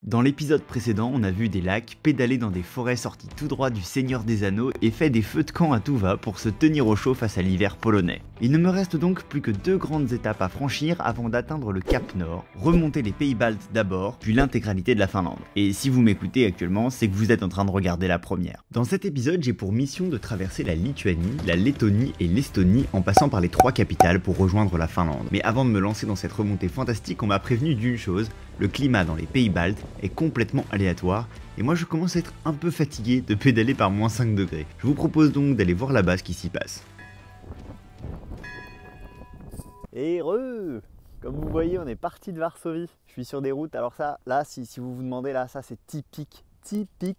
Dans l'épisode précédent, on a vu des lacs, pédalé dans des forêts sorties tout droit du Seigneur des Anneaux et fait des feux de camp à tout va pour se tenir au chaud face à l'hiver polonais. Il ne me reste donc plus que 2 grandes étapes à franchir avant d'atteindre le Cap Nord, remonter les pays baltes d'abord, puis l'intégralité de la Finlande. Et si vous m'écoutez actuellement, c'est que vous êtes en train de regarder la première. Dans cet épisode, j'ai pour mission de traverser la Lituanie, la Lettonie et l'Estonie en passant par les 3 capitales pour rejoindre la Finlande. Mais avant de me lancer dans cette remontée fantastique, on m'a prévenu d'une chose, le climat dans les pays baltes est complètement aléatoire et moi je commence à être un peu fatigué de pédaler par moins 5 degrés. Je vous propose donc d'aller voir là-bas ce qui s'y passe. Et comme vous voyez, on est parti de Varsovie. Je suis sur des routes, alors ça, là, si vous vous demandez, là, ça c'est typique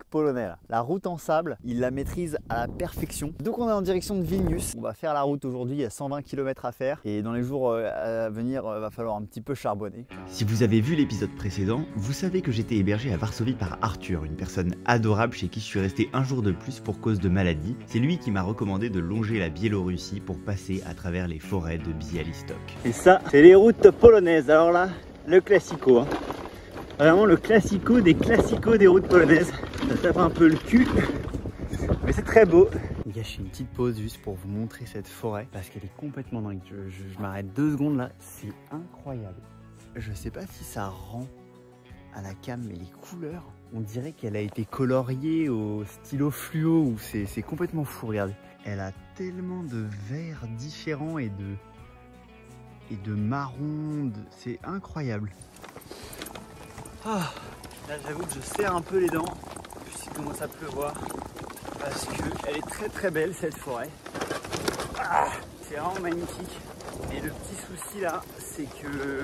polonais là. La route en sable, il la maîtrise à la perfection. Donc on est en direction de Vilnius. On va faire la route aujourd'hui, il y a 120 km à faire et dans les jours à venir, va falloir un petit peu charbonner. Si vous avez vu l'épisode précédent, vous savez que j'étais hébergé à Varsovie par Arthur, une personne adorable chez qui je suis resté un jour de plus pour cause de maladie. C'est lui qui m'a recommandé de longer la Biélorussie pour passer à travers les forêts de Bialystok. Et ça, c'est les routes polonaises. Alors là, le classico, hein. Vraiment le classico des routes polonaises. Ça tape un peu le cul, mais c'est très beau. Les gars, je fais une petite pause juste pour vous montrer cette forêt parce qu'elle est complètement dingue. Je m'arrête 2 secondes là, c'est incroyable. Je sais pas si ça rend à la cam, mais les couleurs, on dirait qu'elle a été coloriée au stylo fluo ou c'est complètement fou, regardez. Elle a tellement de verts différents et de marron, c'est incroyable. Ah, là j'avoue que je serre un peu les dents, puisqu'il commence à pleuvoir, parce qu'elle est très belle cette forêt. Ah, c'est vraiment magnifique. Et le petit souci là, c'est que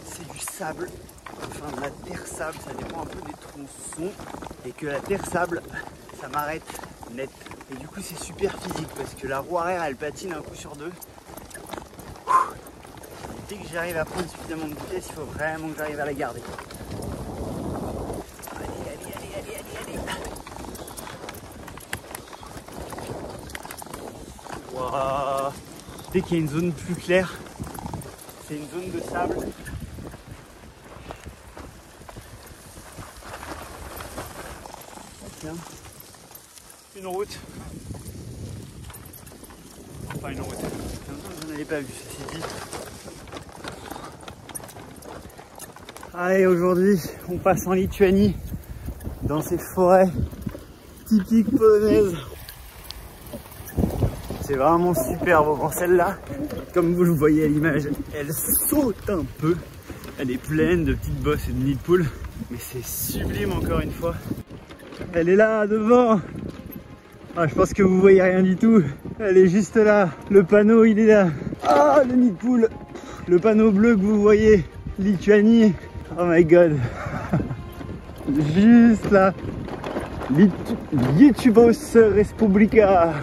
c'est du sable, enfin de la terre sable, ça dépend un peu des tronçons, et que la terre sable, ça m'arrête net. Et du coup c'est super physique, parce que la roue arrière elle patine un coup sur 2. Dès que j'arrive à prendre suffisamment de vitesse, il faut vraiment que j'arrive à la garder. Wow. Dès qu'il y a une zone plus claire, c'est une zone de sable. Tiens, une route. Enfin une route. Je n'en avais pas vu, ceci dit. Allez, aujourd'hui, on passe en Lituanie, dans ces forêts typiques polonaises. C'est vraiment super beau. Bon, celle-là, comme vous le voyez à l'image, elle saute un peu. Elle est pleine de petites bosses et de nids de poules. Mais c'est sublime encore une fois. Elle est là, devant. Ah, je pense que vous voyez rien du tout. Elle est juste là. Le panneau, il est là. Ah, le nid de poule. Le panneau bleu que vous voyez. Lituanie. Oh my god. Juste là. Lietuvos Respublika.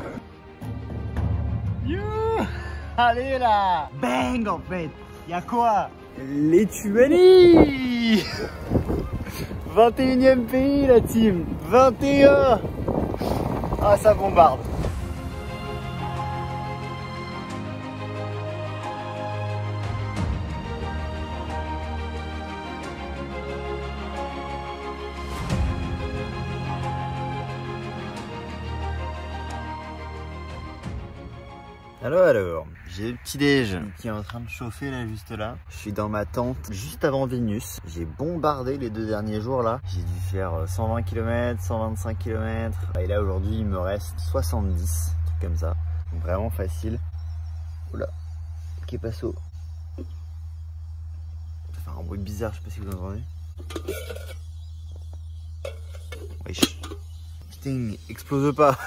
Allez là. Bang en fait. Y'a quoi? Lituanie. 21e pays la team. 21. Ah, ça bombarde. Alors, j'ai le petit déj qui est en train de chauffer là, juste là. Je suis dans ma tente juste avant Vilnius. J'ai bombardé les 2 derniers jours là. J'ai dû faire 120 km, 125 km. Et là aujourd'hui il me reste 70, un truc comme ça. Donc vraiment facile. Oula, que passo. Ça fait un bruit bizarre, je sais pas si vous entendez. Wesh. Putain, explose pas.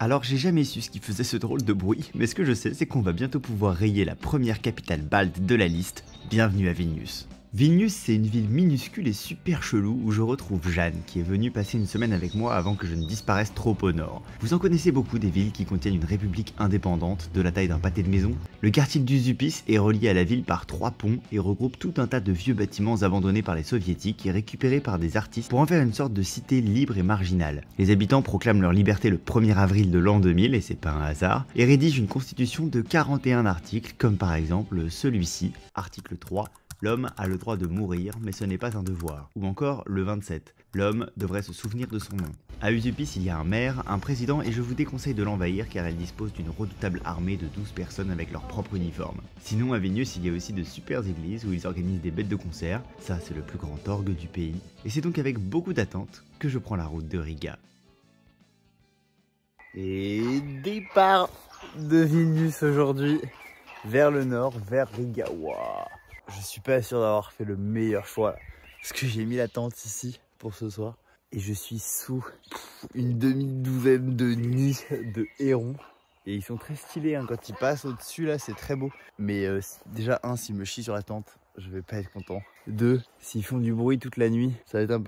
Alors j'ai jamais su ce qui faisait ce drôle de bruit, mais ce que je sais c'est qu'on va bientôt pouvoir rayer la première capitale balte de la liste. Bienvenue à Vilnius. Vilnius, c'est une ville minuscule et super chelou où je retrouve Jeanne, qui est venue passer une semaine avec moi avant que je ne disparaisse trop au nord. Vous en connaissez beaucoup des villes qui contiennent une république indépendante, de la taille d'un pâté de maison. Le quartier du Zupice est relié à la ville par 3 ponts et regroupe tout un tas de vieux bâtiments abandonnés par les soviétiques et récupérés par des artistes pour en faire une sorte de cité libre et marginale. Les habitants proclament leur liberté le 1er avril de l'an 2000, et c'est pas un hasard, et rédigent une constitution de 41 articles, comme par exemple celui-ci, article 3. l'homme a le droit de mourir, mais ce n'est pas un devoir. Ou encore le 27, l'homme devrait se souvenir de son nom. À Usupis, il y a un maire, un président, et je vous déconseille de l'envahir car elle dispose d'une redoutable armée de 12 personnes avec leur propre uniforme. Sinon, à Vilnius, il y a aussi de super églises où ils organisent des bêtes de concert. Ça, c'est le plus grand orgue du pays. Et c'est donc avec beaucoup d'attente que je prends la route de Riga. Et départ de Vilnius aujourd'hui vers le nord, vers Riga. Wow. Je suis pas sûr d'avoir fait le meilleur choix parce que j'ai mis la tente ici pour ce soir et je suis sous une demi-douzaine de nids de hérons et ils sont très stylés hein. Quand ils passent au-dessus là c'est très beau, mais déjà s'ils me chient sur la tente je vais pas être content. 2, s'ils font du bruit toute la nuit ça va être un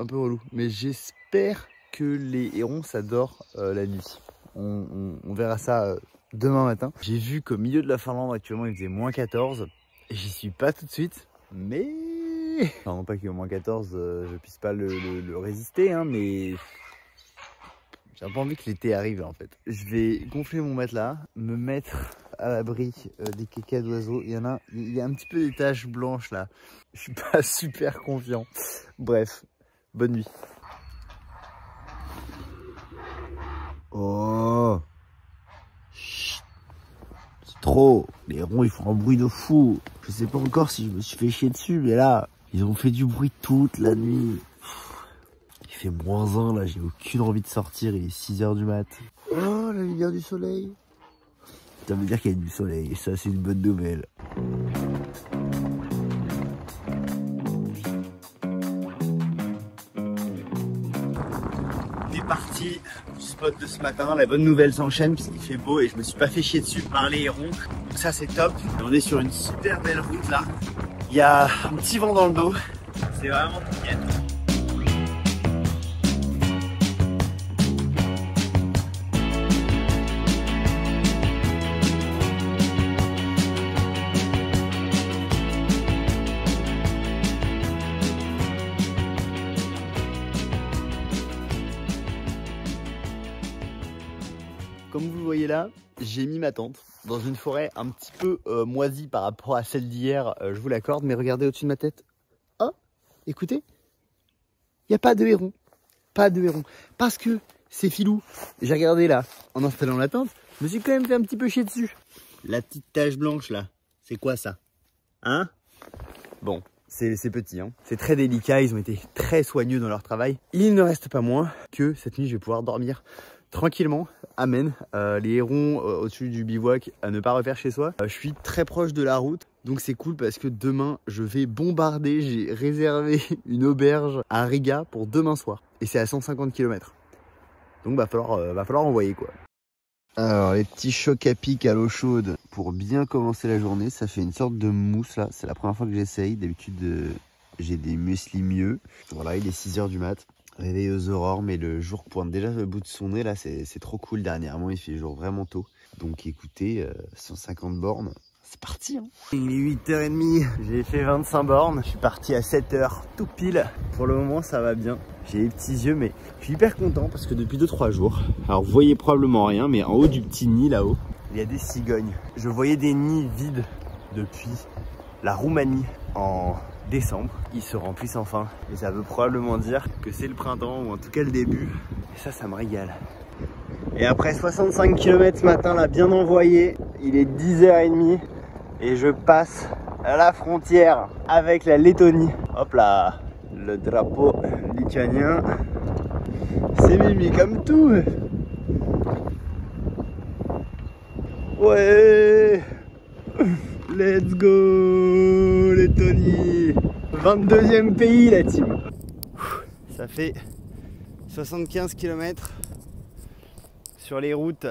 peu relou, mais j'espère que les hérons s'adorent la nuit. On verra ça demain matin. J'ai vu qu'au milieu de la Finlande actuellement il faisait moins 14 et j'y suis pas tout de suite, mais enfin, non pas qu'au moins 14 je puisse pas le résister hein, mais j'ai pas envie que l'été arrive en fait. Je vais gonfler mon matelas, me mettre à l'abri des caca d'oiseaux. Il y a un petit peu des taches blanches là, je suis pas super confiant. Bref, bonne nuit. Oh, c'est trop. Les hérons ils font un bruit de fou. Je sais pas encore si je me suis fait chier dessus, mais là ils ont fait du bruit toute la nuit. Il fait -1 là, j'ai aucune envie de sortir, il est 6 h du mat. Oh, la lumière du soleil. Ça veut dire qu'il y a du soleil et ça c'est une bonne nouvelle. Parti du spot de ce matin, la bonne nouvelle s'enchaîne puisqu'il fait beau et je me suis pas fait chier dessus par les hérons, donc ça c'est top. Et on est sur une super belle route là, il y a un petit vent dans le dos, c'est vraiment nickel. Comme vous le voyez là, j'ai mis ma tente dans une forêt un petit peu moisie par rapport à celle d'hier, je vous l'accorde, mais regardez au-dessus de ma tête. Oh, écoutez, il n'y a pas de héron. Pas de héron. Parce que c'est filou. J'ai regardé là, en installant la tente, je me suis quand même fait un petit peu chier dessus. La petite tache blanche là, c'est quoi ça? Hein? Bon, c'est petit, hein. C'est très délicat, ils ont été très soigneux dans leur travail. Il ne reste pas moins que cette nuit, je vais pouvoir dormir tranquillement. Amen. Les hérons au-dessus du bivouac à ne pas refaire chez soi. Je suis très proche de la route, donc c'est cool parce que demain je vais bombarder. J'ai réservé une auberge à Riga pour demain soir et c'est à 150 km. Donc va falloir envoyer quoi. Alors les petits chocs à pic à l'eau chaude pour bien commencer la journée, ça fait une sorte de mousse là. C'est la première fois que j'essaye. D'habitude j'ai des muesli mieux. Voilà, il est 6 h du mat. Réveil aux aurores, mais le jour pointe déjà le bout de son nez là, c'est trop cool. Dernièrement il fait jour vraiment tôt, donc écoutez, 150 bornes, c'est parti hein. Il est 8 h 30, j'ai fait 25 bornes, je suis parti à 7 h tout pile. Pour le moment ça va bien, j'ai les petits yeux, mais je suis hyper content parce que depuis 2-3 jours, alors vous voyez probablement rien, mais en haut du petit nid là-haut, il y a des cigognes. Je voyais des nids vides depuis la Roumanie en décembre, ils se remplissent enfin et ça veut probablement dire que c'est le printemps ou en tout cas le début et ça me régale. Et après 65 km ce matin là bien envoyé, il est 10 h 30 et je passe à la frontière avec la Lettonie. Hop là, le drapeau lituanien, c'est mimi comme tout. Ouais, let's go Lettonie, 22e pays la team. Ça fait 75 km sur les routes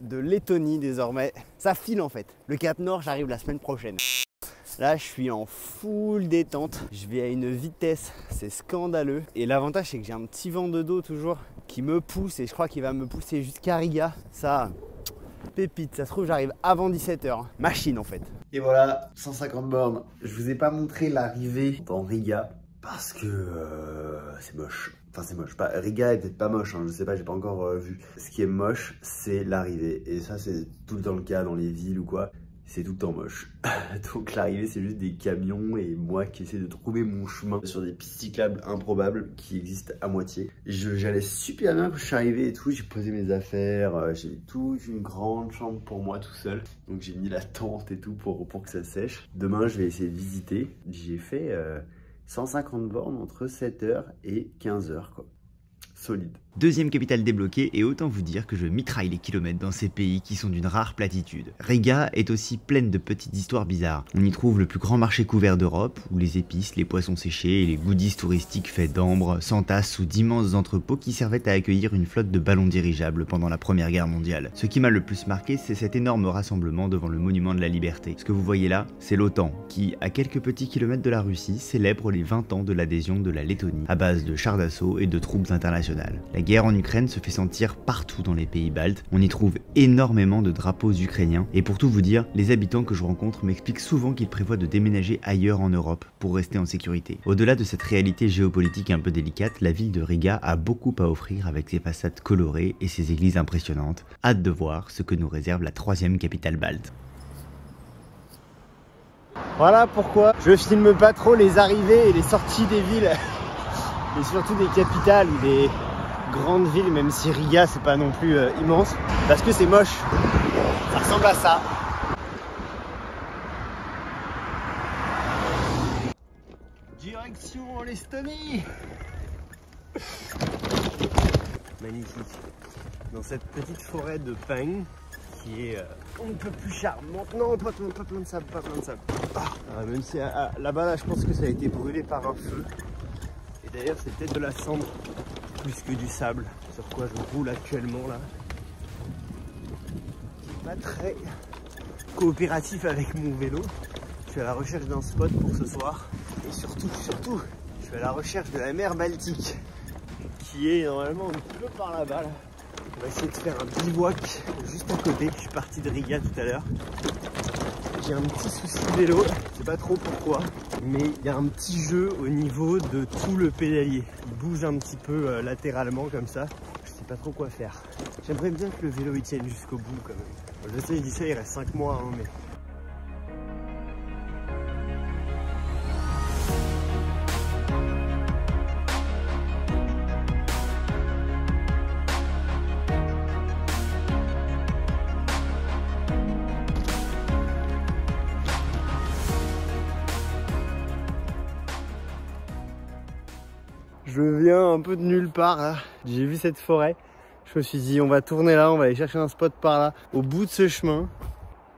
de Lettonie désormais. Ça file en fait. Le Cap Nord, j'arrive la semaine prochaine. Là, je suis en full détente. Je vais à une vitesse, c'est scandaleux. Et l'avantage, c'est que j'ai un petit vent de dos toujours qui me pousse et je crois qu'il va me pousser jusqu'à Riga. Ça, pépite, ça se trouve j'arrive avant 17 h. Machine en fait. Et voilà, 150 bornes. Je vous ai pas montré l'arrivée dans Riga parce que c'est moche. Enfin c'est moche, Riga est peut-être pas moche, hein, je sais pas, j'ai pas encore vu. Ce qui est moche, c'est l'arrivée. Et ça c'est tout le temps le cas dans les villes ou quoi. c'est tout le temps moche. Donc l'arrivée c'est juste des camions et moi qui essaie de trouver mon chemin sur des pistes cyclables improbables qui existent à moitié. J'allais super bien quand je suis arrivé et tout, j'ai posé mes affaires, j'ai toute une grande chambre pour moi tout seul. Donc j'ai mis la tente et tout pour que ça sèche. Demain je vais essayer de visiter. J'ai fait 150 bornes entre 7h et 15h quoi. Solide. Deuxième capitale débloquée, et autant vous dire que je mitraille les kilomètres dans ces pays qui sont d'une rare platitude. Riga est aussi pleine de petites histoires bizarres. On y trouve le plus grand marché couvert d'Europe, où les épices, les poissons séchés et les goodies touristiques faits d'ambre s'entassent sous d'immenses entrepôts qui servaient à accueillir une flotte de ballons dirigeables pendant la Première Guerre mondiale. Ce qui m'a le plus marqué, c'est cet énorme rassemblement devant le monument de la liberté. Ce que vous voyez là, c'est l'OTAN, qui, à quelques petits kilomètres de la Russie, célèbre les 20 ans de l'adhésion de la Lettonie, à base de chars d'assaut et de troupes internationales. La guerre en Ukraine se fait sentir partout dans les pays baltes, on y trouve énormément de drapeaux ukrainiens, et pour tout vous dire, les habitants que je rencontre m'expliquent souvent qu'ils prévoient de déménager ailleurs en Europe pour rester en sécurité. Au-delà de cette réalité géopolitique un peu délicate, la ville de Riga a beaucoup à offrir avec ses façades colorées et ses églises impressionnantes. Hâte de voir ce que nous réserve la troisième capitale balte. Voilà pourquoi je filme pas trop les arrivées et les sorties des villes, et surtout des capitales ou des grande ville, même si Riga c'est pas non plus immense, parce que c'est moche. Ça ressemble à ça. Direction l'Estonie. Magnifique. Dans cette petite forêt de pins qui est on ne peut plus charmante. Non, pas plein de sable, pas plein de sable. Ah, même si là-bas, là, je pense que ça a été brûlé par un feu. Et d'ailleurs, c'est peut-être de la cendre plus que du sable, sur quoi je roule actuellement là. Pas très coopératif avec mon vélo. Je suis à la recherche d'un spot pour ce soir. Et surtout, je suis à la recherche de la mer Baltique, qui est normalement un peu par là-bas. Là. On va essayer de faire un bivouac juste à côté. Je suis parti de Riga tout à l'heure. J'ai un petit souci de vélo, je sais pas trop pourquoi, mais il y a un petit jeu au niveau de tout le pédalier. Il bouge un petit peu latéralement comme ça, je sais pas trop quoi faire. J'aimerais bien que le vélo il tienne jusqu'au bout quand même. Je sais, je dis ça, il reste 5 mois, hein, mais... Je viens un peu de nulle part là, j'ai vu cette forêt, je me suis dit on va tourner là, on va aller chercher un spot par là. Au bout de ce chemin,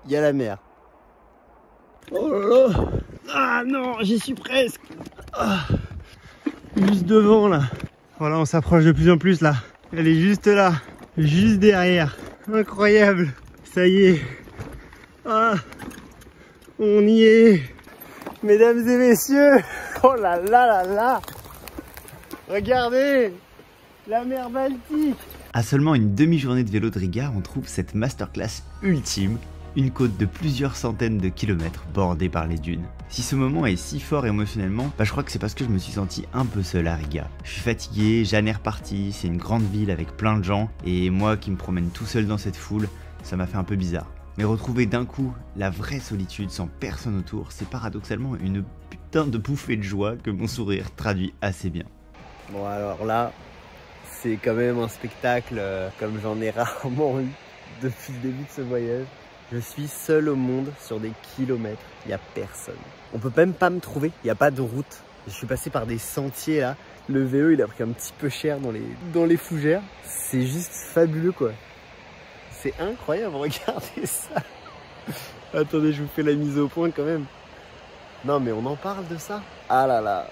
il y a la mer. Oh là là. Ah non, j'y suis presque. Ah, juste devant là. Voilà, on s'approche de plus en plus là. Elle est juste là, juste derrière. Incroyable, ça y est. Ah, on y est. Mesdames et messieurs, oh là là là là. Regardez, la mer Baltique. À seulement une demi-journée de vélo de Riga, on trouve cette masterclass ultime, une côte de plusieurs centaines de kilomètres bordée par les dunes. Si ce moment est si fort émotionnellement, je crois que c'est parce que je me suis senti un peu seul à Riga. Je suis fatigué, Jeanne est reparti, c'est une grande ville avec plein de gens, et moi qui me promène tout seul dans cette foule, ça m'a fait un peu bizarre. Mais retrouver d'un coup la vraie solitude sans personne autour, c'est paradoxalement une putain de bouffée de joie que mon sourire traduit assez bien. Bon alors là, c'est quand même un spectacle comme j'en ai rarement eu depuis le début de ce voyage. Je suis seul au monde sur des kilomètres, il n'y a personne. On peut même pas me trouver, il n'y a pas de route. Je suis passé par des sentiers là. Le vélo il a pris un petit peu cher dans les fougères. C'est juste fabuleux quoi. C'est incroyable, regardez ça. Attendez, je vous fais la mise au point quand même. Non mais on en parle de ça. Ah là là.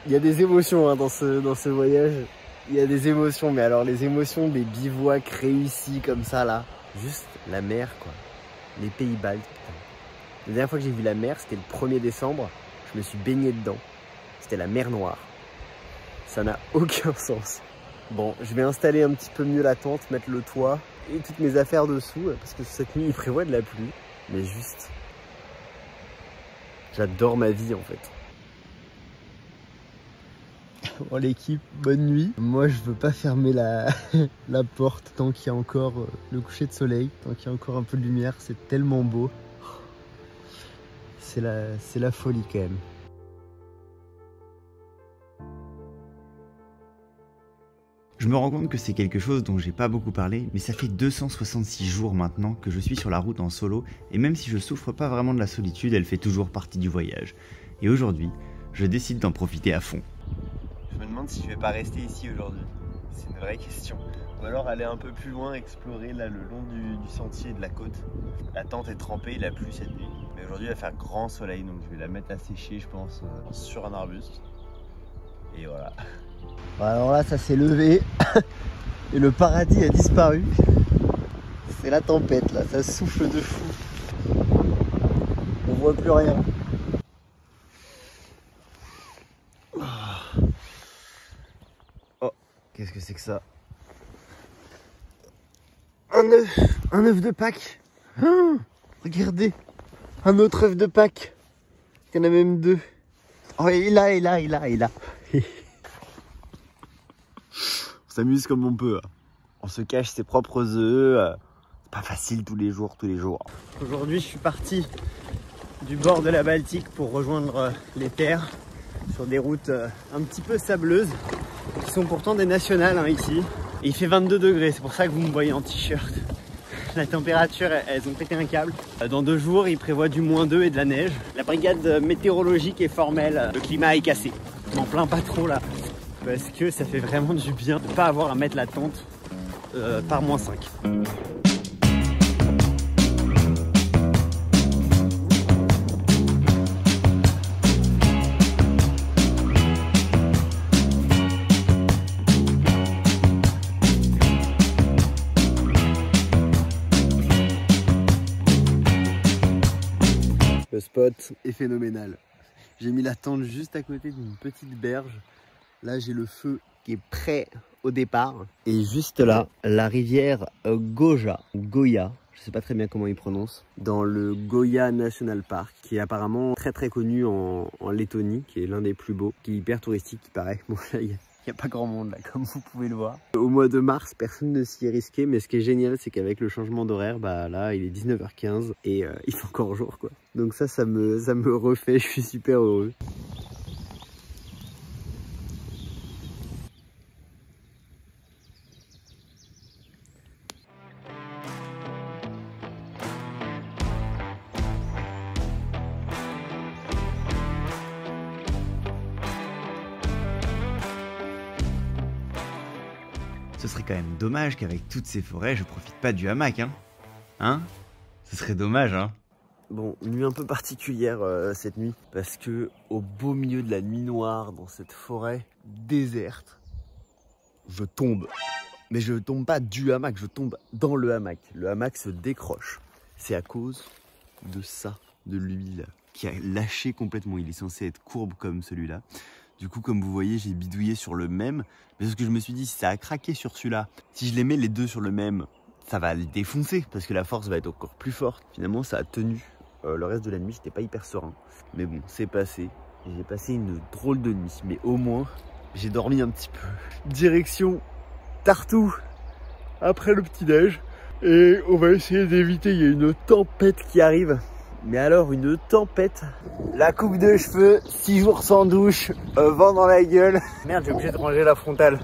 Il y a des émotions hein, dans ce voyage. Il y a des émotions, mais alors les émotions des bivouacs réussis comme ça là. Juste la mer quoi. Les pays baltes. La dernière fois que j'ai vu la mer, c'était le 1er décembre. Je me suis baigné dedans. C'était la mer Noire. Ça n'a aucun sens. Bon, je vais installer un petit peu mieux la tente, mettre le toit et toutes mes affaires dessous, parce que cette nuit il prévoit de la pluie. Mais juste, j'adore ma vie en fait. Bon l'équipe, bonne nuit. Moi je veux pas fermer la porte tant qu'il y a encore le coucher de soleil, tant qu'il y a encore un peu de lumière, c'est tellement beau. c'est la folie quand même. Je me rends compte que c'est quelque chose dont j'ai pas beaucoup parlé, mais ça fait 266 jours maintenant que je suis sur la route en solo, et même si je souffre pas vraiment de la solitude, elle fait toujours partie du voyage. Et aujourd'hui, je décide d'en profiter à fond. Je me demande si je vais pas rester ici aujourd'hui. C'est une vraie question. Ou alors aller un peu plus loin, explorer là le long du sentier de la côte. La tente est trempée, il a plu cette nuit. Mais aujourd'hui il va faire grand soleil, donc je vais la mettre à sécher je pense sur un arbuste. Et voilà. Alors là ça s'est levé et le paradis a disparu. C'est la tempête là, ça souffle de fou. On voit plus rien. Oh, qu'est-ce que c'est que ça? Un œuf de Pâques. Oh, regardez, un autre œuf de Pâques. Il y en a même deux. Oh, il est là. On s'amuse comme on peut. On se cache ses propres œufs. C'est pas facile tous les jours. Aujourd'hui, je suis parti du bord de la Baltique pour rejoindre les terres sur des routes un petit peu sableuses qui sont pourtant des nationales ici. Et il fait 22 degrés, c'est pour ça que vous me voyez en t-shirt. La température, elles ont pété un câble. Dans 2 jours, ils prévoient du -2 et de la neige. La brigade météorologique est formelle, le climat est cassé. Je m'en plains pas trop là, parce que ça fait vraiment du bien de ne pas avoir à mettre la tente par -5. Le spot est phénoménal. J'ai mis la tente juste à côté d'une petite berge. Là, j'ai le feu qui est prêt au départ. Et juste là, la rivière Goja, je sais pas très bien comment il prononce, dans le Goya National Park, qui est apparemment très très connu en Lettonie, qui est l'un des plus beaux, qui est hyper touristique, il paraît. Bon, là, il n'y a pas grand monde là, comme vous pouvez le voir. Au mois de mars, personne ne s'y est risqué, mais ce qui est génial, c'est qu'avec le changement d'horaire, bah là, il est 19h15 et il fait encore jour, quoi. Donc ça me refait, je suis super heureux. Ce serait quand même dommage qu'avec toutes ces forêts, je profite pas du hamac, hein? Ce serait dommage, hein? Bon, nuit un peu particulière cette nuit, parce que au beau milieu de la nuit noire, dans cette forêt déserte, je tombe. Mais je tombe pas du hamac, je tombe dans le hamac. Le hamac se décroche. C'est à cause de ça, de l'huile, qui a lâché complètement. Il est censé être courbe comme celui-là. Du coup, comme vous voyez, j'ai bidouillé sur le même. Mais ce que je me suis dit, si ça a craqué sur celui-là, si je les mets les deux sur le même, ça va les défoncer parce que la force va être encore plus forte. Finalement, ça a tenu. Le reste de la nuit, j'étais pas hyper serein. Mais bon, c'est passé. J'ai passé une drôle de nuit. Mais au moins, j'ai dormi un petit peu. Direction Tartou après le petit-déj. Et on va essayer d'éviter. Il y a une tempête qui arrive. Mais alors, une tempête. La coupe de cheveux, 6 jours sans douche, vent dans la gueule. Merde, j'ai obligé de ranger la frontale.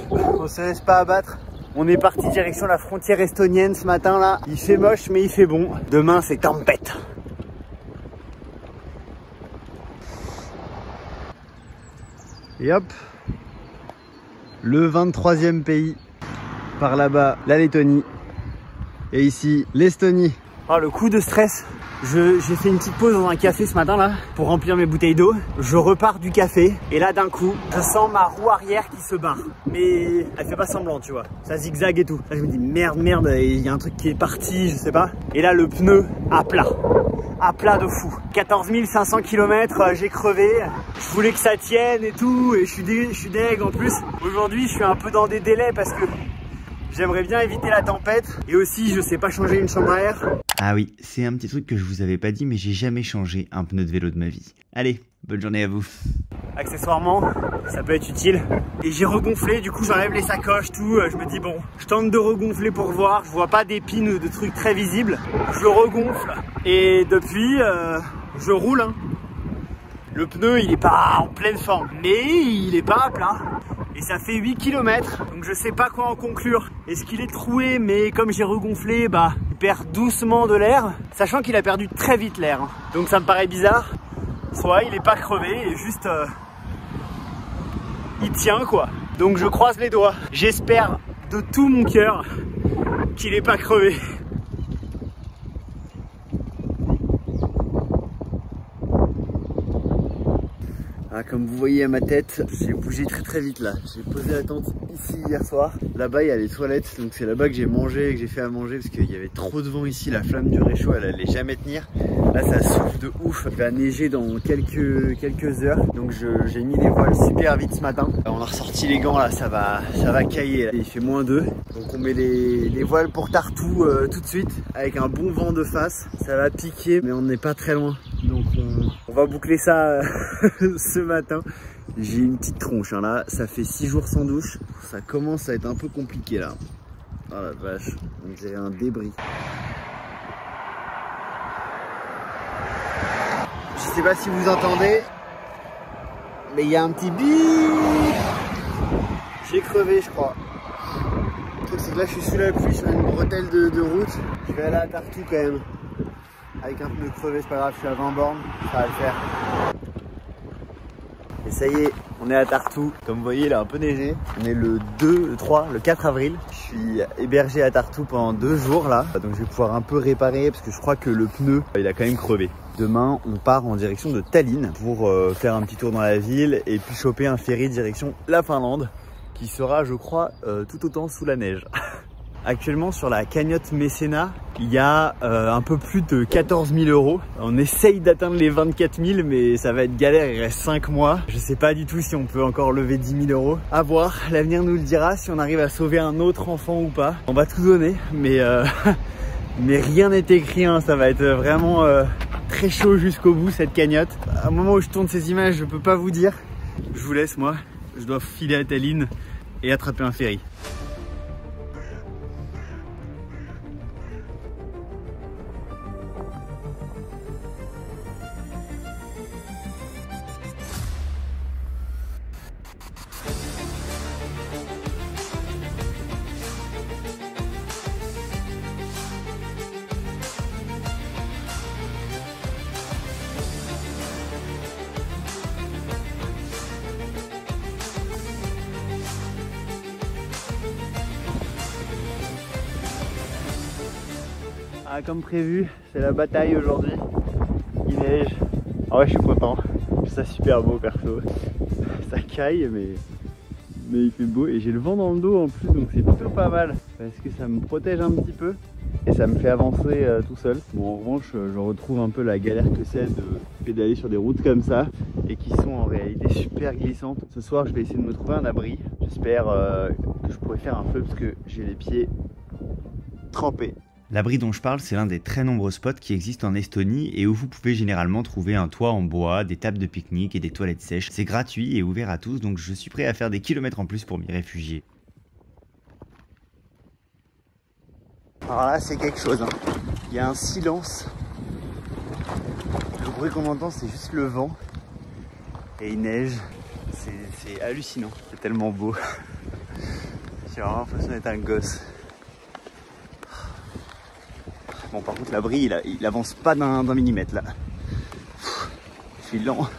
On se laisse pas abattre. On est parti direction la frontière estonienne ce matin là. Il fait moche mais il fait bon. Demain c'est tempête. Et hop. Le 23e pays. Par là-bas, la Lettonie. Et ici, l'Estonie. Oh, le coup de stress. J'ai fait une petite pause dans un café ce matin là pour remplir mes bouteilles d'eau. Je repars du café et là d'un coup je sens ma roue arrière qui se barre. Mais elle fait pas semblant, tu vois. Ça zigzague et tout. Là je me dis merde, il y a un truc qui est parti, je sais pas. Et là le pneu à plat de fou. 14 500 km, j'ai crevé. Je voulais que ça tienne et tout et je suis deg en plus. Aujourd'hui je suis un peu dans des délais parce que j'aimerais bien éviter la tempête et aussi je sais pas changer une chambre à air. Ah oui, c'est un petit truc que je vous avais pas dit, mais j'ai jamais changé un pneu de vélo de ma vie. Allez, bonne journée à vous. Accessoirement, ça peut être utile. Et j'ai regonflé, du coup j'enlève les sacoches, tout. Je me dis bon, je tente de regonfler pour voir. Je vois pas d'épines ou de trucs très visibles. Je le regonfle. Et depuis, je roule, hein. Le pneu il est pas en pleine forme, mais il est pas à plat. Et ça fait 8 km, donc je sais pas quoi en conclure. Est-ce qu'il est troué, mais comme j'ai regonflé, bah il perd doucement de l'air, sachant qu'il a perdu très vite l'air. Hein. Donc ça me paraît bizarre. Soit il est pas crevé, et juste il tient quoi. Donc je croise les doigts. J'espère de tout mon cœur qu'il est pas crevé. Ah, comme vous voyez à ma tête, j'ai bougé très vite là. J'ai posé la tente ici hier soir. Là-bas il y a les toilettes, donc c'est là-bas que j'ai mangé, que j'ai fait à manger parce qu'il y avait trop de vent ici. La flamme du réchaud elle allait jamais tenir. Là ça souffle de ouf. Il va neiger dans quelques heures. Donc j'ai mis les voiles super vite ce matin. On a ressorti les gants là, ça va cailler là. Il fait -2. Donc on met les voiles pour Tartou tout de suite avec un bon vent de face. Ça va piquer mais on n'est pas très loin. Donc on va boucler ça ce matin. J'ai une petite tronche hein, là, ça fait 6 jours sans douche. Ça commence à être un peu compliqué là. Oh la vache, on dirait un débris. Je sais pas si vous entendez, mais il y a un petit bip. J'ai crevé je crois. Le truc c'est que là je suis sous la pluie sur une bretelle de route. Je vais aller à Tartou quand même. Avec un pneu crevé, c'est pas grave, je suis à 20 bornes, ça va le faire. Et ça y est, on est à Tartou. Comme vous voyez, il a un peu neigé. On est le 4 avril. Je suis hébergé à Tartou pendant 2 jours là. Donc je vais pouvoir un peu réparer parce que je crois que le pneu, il a quand même crevé. Demain, on part en direction de Tallinn pour faire un petit tour dans la ville et puis choper un ferry direction la Finlande qui sera, je crois, tout autant sous la neige. Actuellement sur la cagnotte mécénat, il y a un peu plus de 14 000 €. On essaye d'atteindre les 24 000 mais ça va être galère, il reste 5 mois. Je sais pas du tout si on peut encore lever 10 000 €. À voir, l'avenir nous le dira si on arrive à sauver un autre enfant ou pas. On va tout donner mais, mais rien n'est écrit, hein. Ça va être vraiment très chaud jusqu'au bout cette cagnotte. À un moment où je tourne ces images, je peux pas vous dire. Je vous laisse moi, je dois filer à Tallinn et attraper un ferry. Ah, comme prévu, c'est la bataille aujourd'hui. Il neige. Ah ouais, je suis content. Je trouve ça super beau perso. Ça caille, mais il fait beau. Et j'ai le vent dans le dos en plus, donc c'est plutôt pas mal. Parce que ça me protège un petit peu et ça me fait avancer tout seul. Bon, en revanche, je retrouve un peu la galère que c'est de pédaler sur des routes comme ça et qui sont en réalité super glissantes. Ce soir, je vais essayer de me trouver un abri. J'espère que je pourrai faire un feu parce que j'ai les pieds trempés. L'abri dont je parle, c'est l'un des très nombreux spots qui existent en Estonie et où vous pouvez généralement trouver un toit en bois, des tables de pique-nique et des toilettes sèches. C'est gratuit et ouvert à tous, donc je suis prêt à faire des kilomètres en plus pour m'y réfugier. Alors là, c'est quelque chose, hein. Il y a un silence. Le bruit qu'on entend, c'est juste le vent. Et il neige. C'est hallucinant. C'est tellement beau. J'ai vraiment l'impression d'être un gosse. Bon, par contre, l'abri, il avance pas d'un millimètre là. Je suis lent.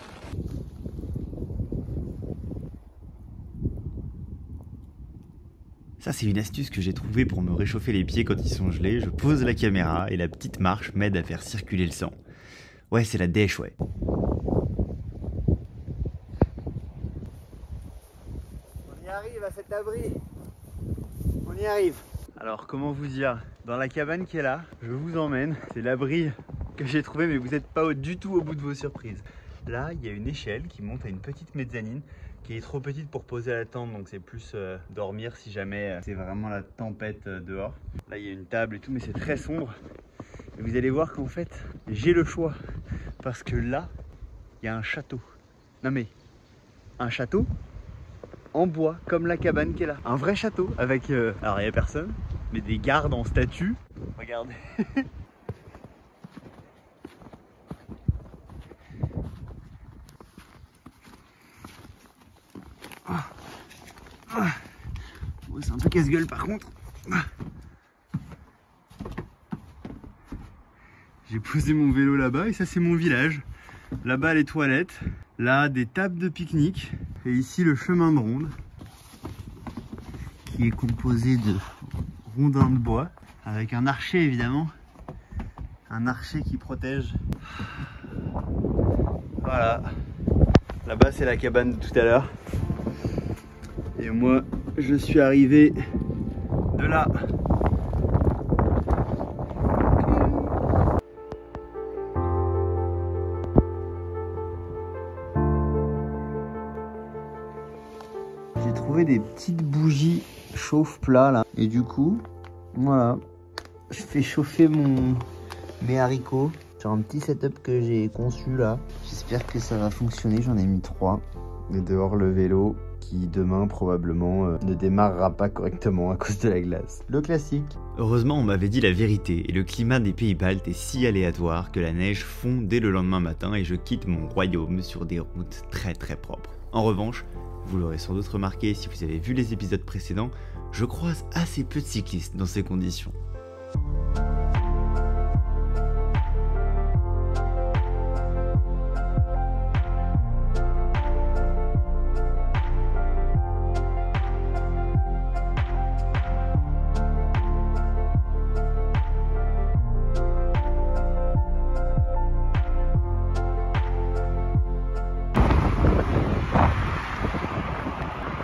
Ça, c'est une astuce que j'ai trouvée pour me réchauffer les pieds quand ils sont gelés. Je pose la caméra et la petite marche m'aide à faire circuler le sang. Ouais, c'est la dèche, ouais. On y arrive à cet abri. On y arrive. Alors, comment vous dire? Dans la cabane qui est là, je vous emmène. C'est l'abri que j'ai trouvé, mais vous n'êtes pas du tout au bout de vos surprises. Là, il y a une échelle qui monte à une petite mezzanine qui est trop petite pour poser la tente, donc c'est plus dormir si jamais c'est vraiment la tempête dehors. Là, il y a une table et tout, mais c'est très sombre. Et vous allez voir qu'en fait, j'ai le choix. Parce que là, il y a un château. Non mais, un château en bois, comme la cabane qui est là. Un vrai château avec, alors il n'y a personne, mais des gardes en statue. Regardez. Bon, c'est un peu casse-gueule par contre. J'ai posé mon vélo là-bas et ça c'est mon village. Là-bas les toilettes, là des tables de pique-nique et ici le chemin de ronde qui est composé de rondins de bois avec un archer évidemment, un archer qui protège. Voilà, là-bas c'est la cabane de tout à l'heure et moi je suis arrivé de là. J'ai trouvé des petites bougies chauffe-plat là et du coup voilà, je fais chauffer mes haricots sur un petit setup que j'ai conçu là. J'espère que ça va fonctionner, j'en ai mis 3. Et dehors le vélo qui demain probablement ne démarrera pas correctement à cause de la glace. Le classique. Heureusement on m'avait dit la vérité et le climat des pays baltes est si aléatoire que la neige fond dès le lendemain matin et je quitte mon royaume sur des routes très propres. En revanche, vous l'aurez sans doute remarqué si vous avez vu les épisodes précédents, je croise assez peu de cyclistes dans ces conditions.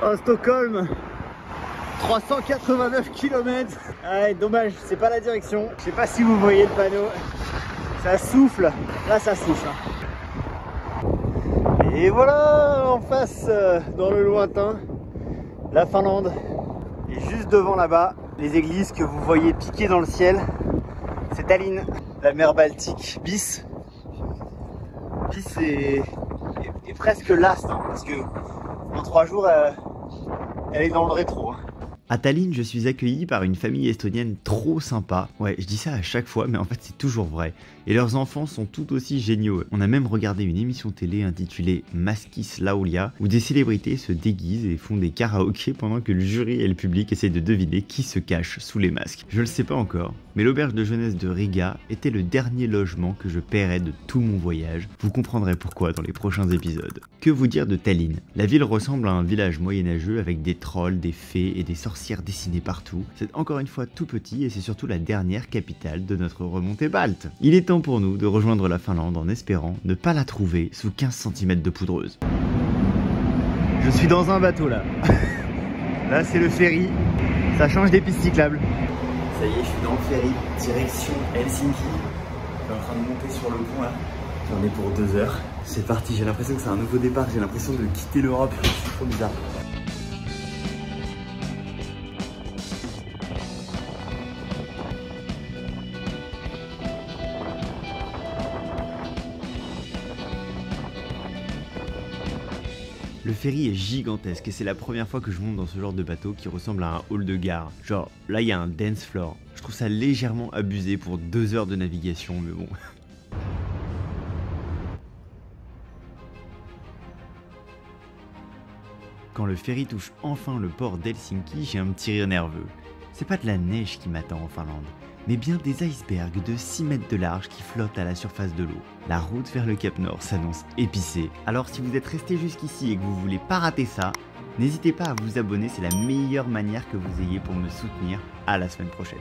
Oh, Stockholm, 389 km. Ah, dommage, c'est pas la direction. Je sais pas si vous voyez le panneau. Ça souffle. Là, ça souffle. Et voilà, en face, dans le lointain, la Finlande. Et juste devant là-bas, les églises que vous voyez piquer dans le ciel, c'est Tallinn, la mer Baltique. Bis est presque last, hein, parce que en 3 jours, elle est dans le rétro. À Tallinn, je suis accueilli par une famille estonienne trop sympa. Ouais, je dis ça à chaque fois, mais en fait c'est toujours vrai. Et leurs enfants sont tout aussi géniaux. On a même regardé une émission télé intitulée Maskis Laulia, où des célébrités se déguisent et font des karaokés pendant que le jury et le public essaient de deviner qui se cache sous les masques. Je le sais pas encore, mais l'auberge de jeunesse de Riga était le dernier logement que je paierais de tout mon voyage. Vous comprendrez pourquoi dans les prochains épisodes. Que vous dire de Tallinn? La ville ressemble à un village moyenâgeux avec des trolls, des fées et des sorcières dessinées partout. C'est encore une fois tout petit et c'est surtout la dernière capitale de notre remontée balte. Il est temps pour nous de rejoindre la Finlande en espérant ne pas la trouver sous 15 cm de poudreuse. Je suis dans un bateau là. Là c'est le ferry. Ça change des pistes cyclables. Ça y est, je suis dans le ferry, direction Helsinki. Je suis en train de monter sur le pont là. J'en ai pour 2 heures. C'est parti, j'ai l'impression que c'est un nouveau départ. J'ai l'impression de quitter l'Europe. C'est trop bizarre. Le ferry est gigantesque et c'est la première fois que je monte dans ce genre de bateau qui ressemble à un hall de gare. Genre, là il y a un dance floor. Je trouve ça légèrement abusé pour 2 heures de navigation, mais bon. Quand le ferry touche enfin le port d'Helsinki, j'ai un petit rire nerveux. C'est pas de la neige qui m'attend en Finlande, mais bien des icebergs de 6 mètres de large qui flottent à la surface de l'eau. La route vers le Cap Nord s'annonce épicée. Alors si vous êtes resté jusqu'ici et que vous voulez pas rater ça, n'hésitez pas à vous abonner, c'est la meilleure manière que vous ayez pour me soutenir. À la semaine prochaine.